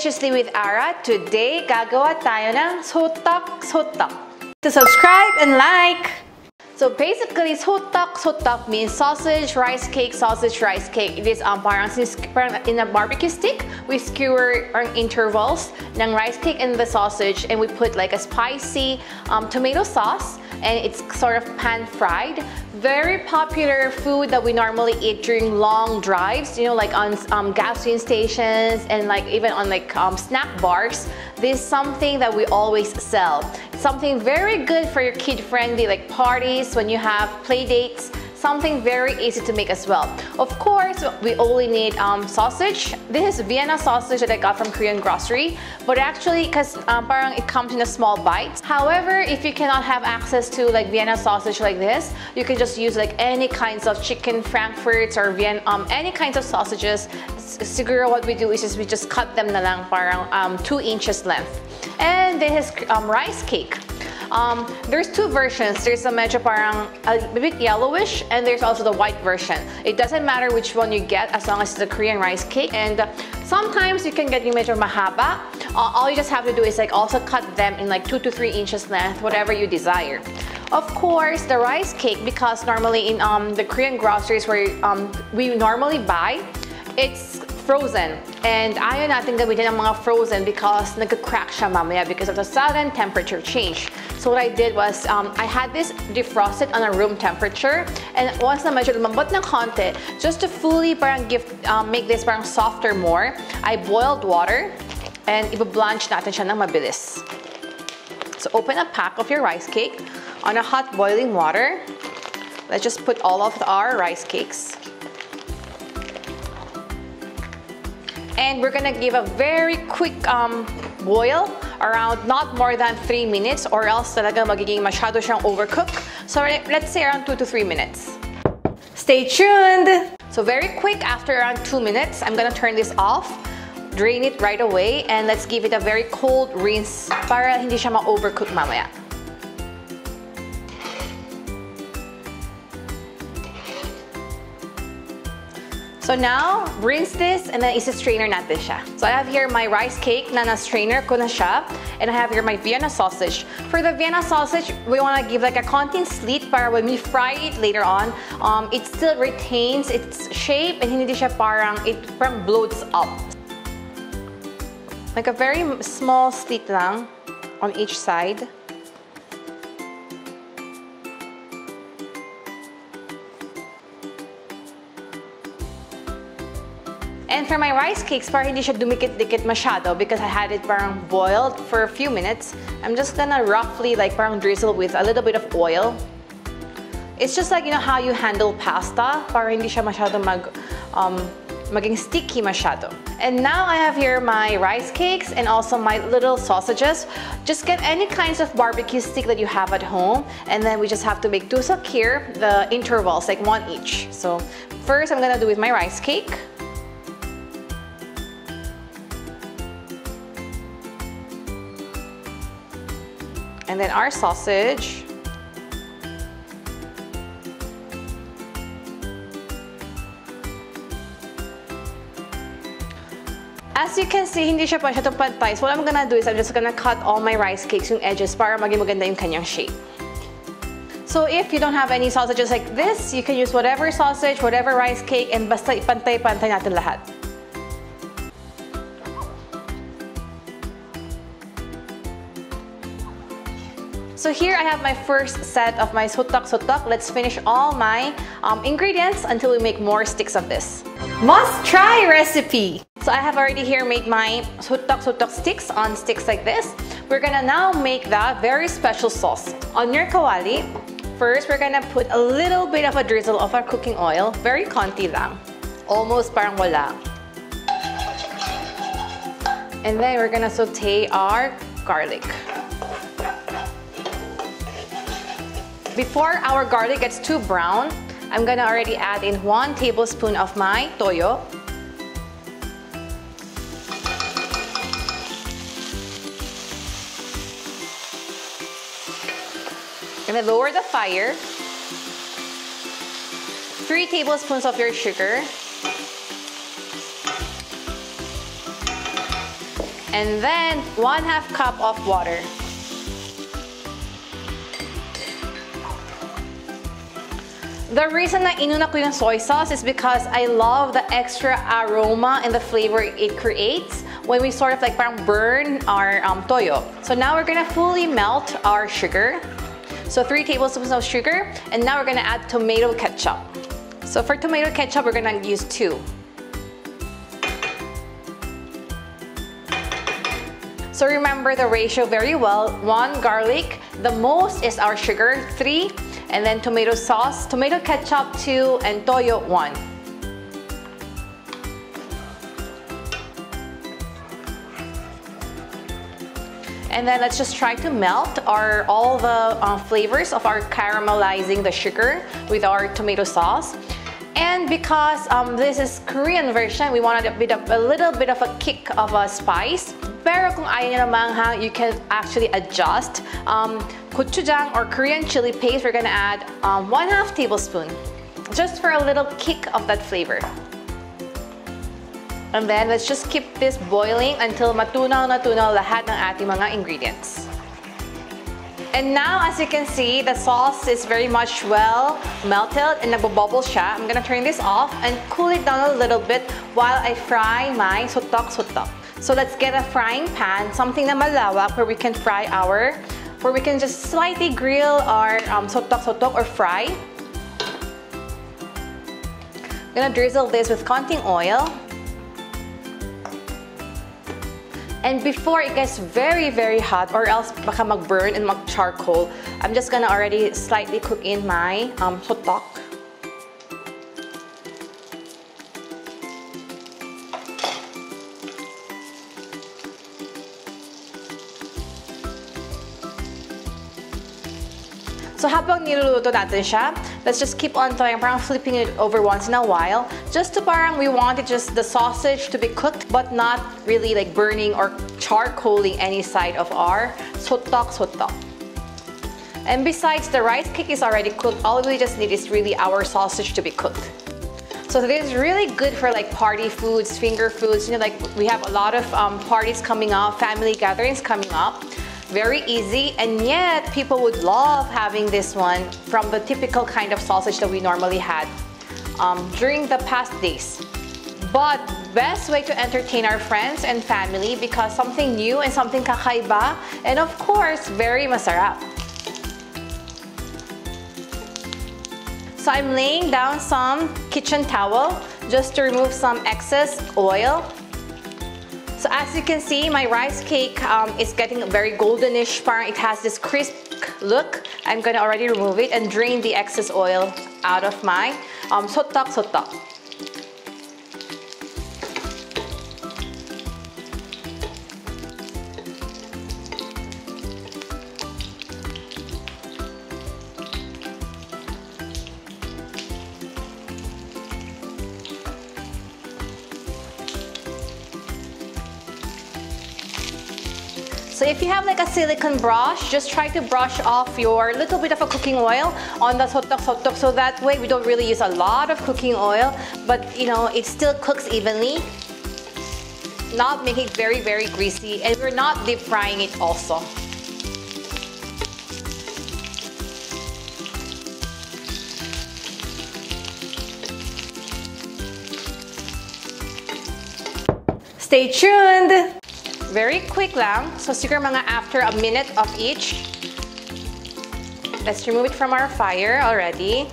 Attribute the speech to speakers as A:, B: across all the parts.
A: Deliciously with Ara. Today, gagawa tayo ng sotteo-sotteok. To subscribe and like! So basically, sotteo-sotteok means sausage, rice cake, sausage, rice cake. It is parang in a barbecue stick. We skewer intervals ng rice cake and the sausage, and we put like a spicy tomato sauce, and it's sort of pan fried. Very popular food that we normally eat during long drives, you know, like on gasoline stations and like even on like snack bars. This is something that we always sell. It's something very good for your kid-friendly like parties, when you have play dates. Something very easy to make as well. Of course, we only need sausage. This is Vienna sausage that I got from Korean grocery, but actually, because parang it comes in a small bites. However, if you cannot have access to like Vienna sausage like this, you can just use like any kinds of chicken frankfurts or any kinds of sausages. Siguro what we do is we just cut them na lang parang 2 inches length. And this is rice cake. There's two versions. There's a medyo parang a bit yellowish, and there's also the white version. It doesn't matter which one you get as long as it's a Korean rice cake. And sometimes you can get yung medyo mahaba. All you just have to do is like also cut them in like 2 to 3 inches length, whatever you desire. Of course, the rice cake, because normally in the Korean groceries where we normally buy, it's frozen. And ayaw natin gamitin ang mga frozen because nagka-crack siya mamaya because of the sudden temperature change. So what I did was, I had this defrosted on a room temperature, and once na medyo lumambot ng konti, just to fully parang make this parang softer more, I boiled water and iba-blanch natin siya ng mabilis. So open a pack of your rice cake on a hot boiling water. Let's just put all of our rice cakes. And we're gonna give a very quick boil, around not more than 3 minutes, or else talaga magiging masyado siyang overcook. So let's say around 2 to 3 minutes. Stay tuned! So very quick, after around 2 minutes, I'm gonna turn this off, drain it right away, and let's give it a very cold rinse para hindi siya ma-overcook mamaya. So now, rinse this and then isa-strainer natin siya. So I have here my rice cake na na-strainer ko na siya, and I have here my Vienna sausage. For the Vienna sausage, we want to give like a konting slit para when we fry it later on, it still retains its shape and hindi siya parang, it parang bloats up. Like a very small slit lang on each side. And for my rice cakes, para hindi siya dumikit-dikit masyado because I had it parang boiled for a few minutes, I'm just gonna roughly like parang drizzle with a little bit of oil. It's just like, you know how you handle pasta, para hindi siya masyado maging sticky masyado. And now I have here my rice cakes and also my little sausages. Just get any kinds of barbecue stick that you have at home, and then we just have to make tusok here, the intervals, like 1 each. So first I'm gonna do with my rice cake. And then our sausage. As you can see, hindi siya masyadong pantay. So what I'm gonna do is I'm just gonna cut all my rice cakes yung edges para maging maganda yung kanyang shape. So if you don't have any sausages like this, you can use whatever sausage, whatever rice cake, and basta ipantay-pantay natin lahat. So here I have my first set of my sotteo-sotteok. Let's finish all my ingredients until we make more sticks of this. Must try recipe! So I have already here made my sotteo-sotteok sticks on sticks like this. We're gonna now make that very special sauce. On your kawali, first we're gonna put a little bit of a drizzle of our cooking oil. Very konti lang. Almost parang wala. And then we're gonna saute our garlic. Before our garlic gets too brown, I'm gonna already add in 1 tablespoon of my toyo. And then lower the fire. 3 tablespoons of your sugar. and then 1/2 cup of water. The reason na inuna ko yung soy sauce is because I love the extra aroma and the flavor it creates when we sort of like parang burn our toyo. So now we're gonna fully melt our sugar. So 3 tablespoons of sugar, and now we're gonna add tomato ketchup. So for tomato ketchup, we're gonna use 2. So remember the ratio very well. 1 garlic, the most is our sugar, 3, and then tomato sauce, tomato ketchup 2, and toyo 1. And then let's just try to melt all the flavors of our caramelizing the sugar with our tomato sauce. And because this is Korean version, we wanted a little bit of a kick of a spice. Pero kung ayaw nyo na manghang, you can actually adjust. Gochujang or Korean chili paste, we're gonna add 1/2 tablespoon, just for a little kick of that flavor. And then let's just keep this boiling until matunaw na tunaw lahat ng ating mga ingredients. And now, as you can see, the sauce is very much well melted and nagbo-bubble siya. I'm gonna turn this off and cool it down a little bit while I fry my sotteo-sotteok. So let's get a frying pan, something na malawak where we can just slightly grill our sotteo-sotteok or fry. I'm gonna drizzle this with konting oil. And before it gets very, very hot or else baka mag-burn and mag-charcoal, I'm just gonna already slightly cook in my sotteok. So habang niluluto natin siya, let's just keep on parang flipping it over once in a while. Just to parang we wanted just the sausage to be cooked but not really like burning or charcoaling any side of our sotteo-sotteok. And besides, the rice cake is already cooked. All we just need is really our sausage to be cooked. So this is really good for like party foods, finger foods. You know, like we have a lot of parties coming up, family gatherings coming up. Very easy, and yet people would love having this one from the typical kind of sausage that we normally had during the past days. But best way to entertain our friends and family because something new and something kakaiba, and of course, very masarap. So I'm laying down some kitchen towel just to remove some excess oil. So as you can see, my rice cake is getting very goldenish. It has this crisp look. I'm gonna already remove it and drain the excess oil out of my sotteo-sotteok. So if you have like a silicone brush, just try to brush off your little bit of a cooking oil on the sotteo-sotteok so that way we don't really use a lot of cooking oil, but you know, it still cooks evenly, not making it very, very greasy, and we're not deep frying it also. Stay tuned! Very quick lang. So siguro mga after a minute of each. Let's remove it from our fire already.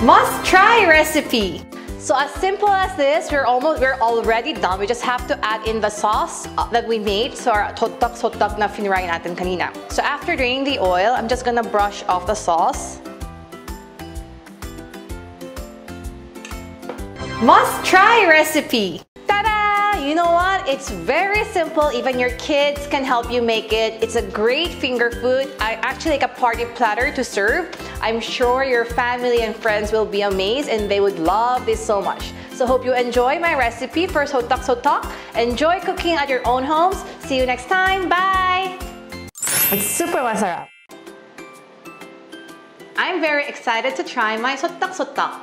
A: Must try recipe. So as simple as this, we're already done. We just have to add in the sauce that we made. So our sotteo-sotteok na finry natin kanina. So after draining the oil, I'm just gonna brush off the sauce. Must try recipe. You know what? It's very simple. Even your kids can help you make it. It's a great finger food. I actually like a party platter to serve. I'm sure your family and friends will be amazed and they would love this so much. So hope you enjoy my recipe for sotteo-sotteok. Enjoy cooking at your own homes. See you next time. Bye! It's super masarap. I'm very excited to try my sotteo-sotteok.